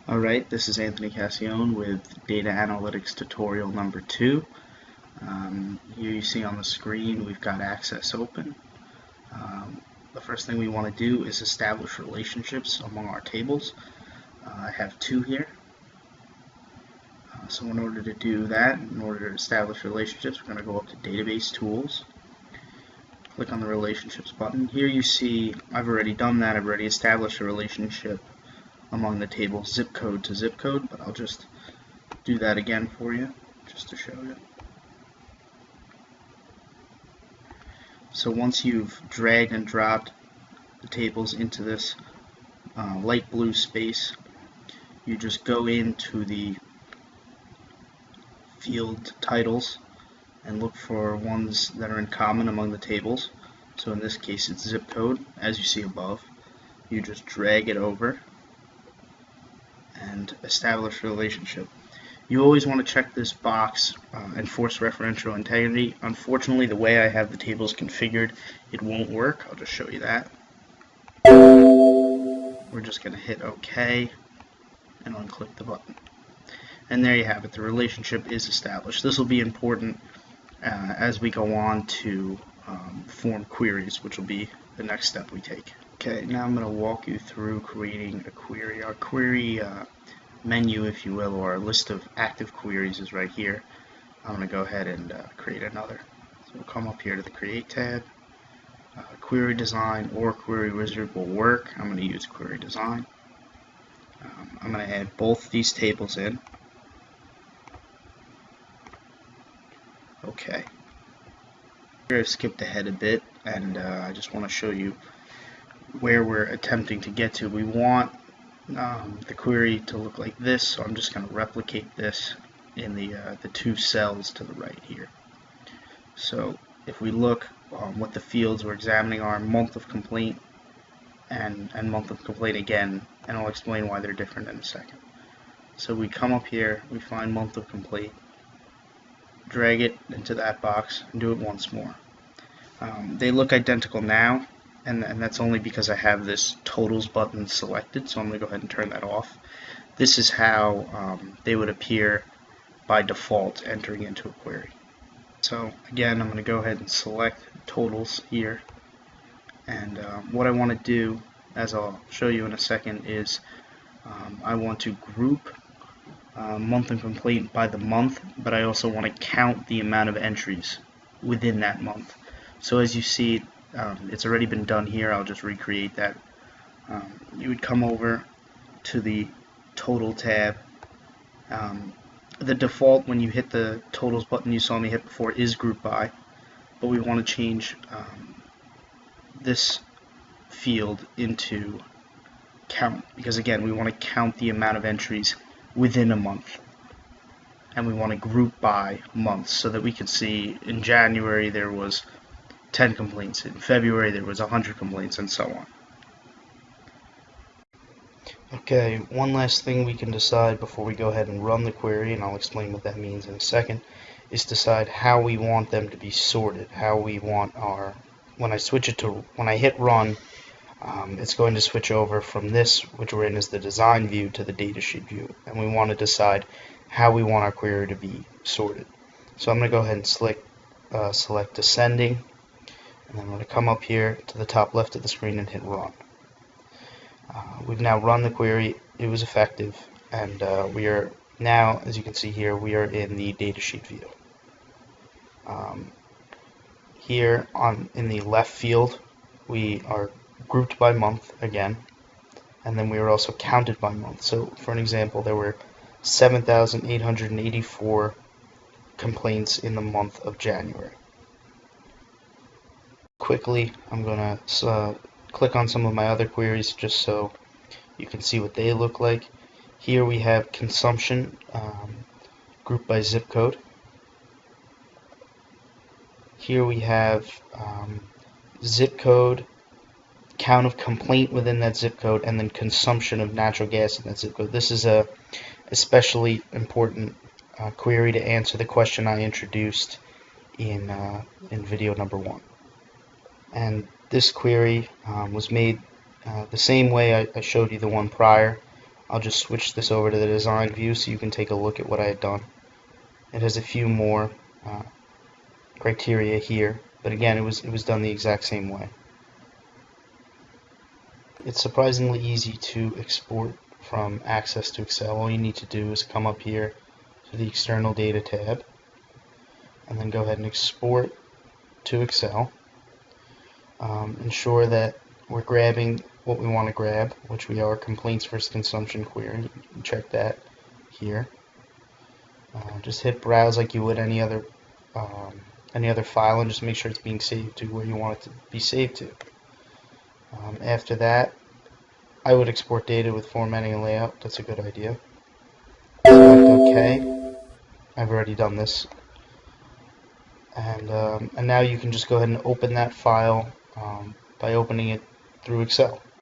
Alright, this is Anthony Cassione with Data Analytics tutorial number 2. Here you see on the screen we've got Access open. The first thing we want to do is establish relationships among our tables. I have 2 here. So in order to do that, in order to establish relationships, we're going to go up to Database Tools. Click on the Relationships button. Here you see I've already done that. I've already established a relationship among the tables zip code to zip code, but I'll just do that again for you just to show you. So once you've dragged and dropped the tables into this light blue space, you just go into the field titles and look for ones that are in common among the tables. So in this case it's zip code, as you see above. You just drag it over and establish a relationship. You always want to check this box, enforce referential integrity. Unfortunately, the way I have the tables configured, it won't work. I'll just show you that. We're just going to hit OK and unclick the button. And there you have it. The relationship is established. This will be important as we go on to form queries, which will be the next step we take. Okay, now I'm going to walk you through creating a query. Our query menu, if you will, or our list of active queries is right here. I'm going to go ahead and create another. So we'll come up here to the Create tab. Query Design or Query Wizard will work. I'm going to use Query Design. I'm going to add both these tables in. Okay. Here I've skipped ahead a bit, and I just want to show you where we're attempting to get to. We want the query to look like this, so I'm just going to replicate this in the 2 cells to the right here. So if we look what the fields we're examining are month of complaint and month of complaint again, and I'll explain why they're different in a second. So we come up here, we find month of complaint, drag it into that box, and do it once more. They look identical now, and that's only because I have this totals button selected, so I'm going to go ahead and turn that off. This is how they would appear by default entering into a query. So again, I'm going to go ahead and select totals here, and what I want to do, as I'll show you in a second, is I want to group month and complaint by the month, but I also want to count the amount of entries within that month. So as you see, it's already been done here. I'll just recreate that. You would come over to the total tab. The default when you hit the totals button you saw me hit before is group by, but we want to change this field into count, because again we want to count the amount of entries within a month, and we want to group by months so that we can see in January there was 10 complaints, in February there was 100 complaints, and so on. Okay, one last thing we can decide before we go ahead and run the query, and I'll explain what that means in a second, is decide how we want them to be sorted, how we want our, when I hit run, it's going to switch over from this, which we're in as the design view, to the datasheet view, and we want to decide how we want our query to be sorted. So I'm going to go ahead and select descending, and then I'm going to come up here to the top left of the screen and hit run. We've now run the query, it was effective, and we are now, as you can see here, we are in the datasheet view. Here in the left field, we are grouped by month again, and then we are also counted by month. So for an example, there were 7,884 complaints in the month of January. Quickly, I'm going to click on some of my other queries just so you can see what they look like. Here we have consumption grouped by zip code. Here we have zip code, count of complaint within that zip code, and then consumption of natural gas in that zip code. This is a especially important query to answer the question I introduced in video number 1. And this query was made the same way I showed you the one prior. I'll just switch this over to the design view so you can take a look at what I had done. It has a few more criteria here, but again, it was done the exact same way. It's surprisingly easy to export from Access to Excel. All you need to do is come up here to the External Data tab, and then go ahead and export to Excel. Ensure that we're grabbing what we want to grab, which we are complaints versus consumption query. You can check that here. Just hit browse like you would any other file, and just make sure it's being saved to where you want it to be saved to. After that, I would export data with formatting and layout. That's a good idea. Select OK. I've already done this. And now you can just go ahead and open that file by opening it through Excel.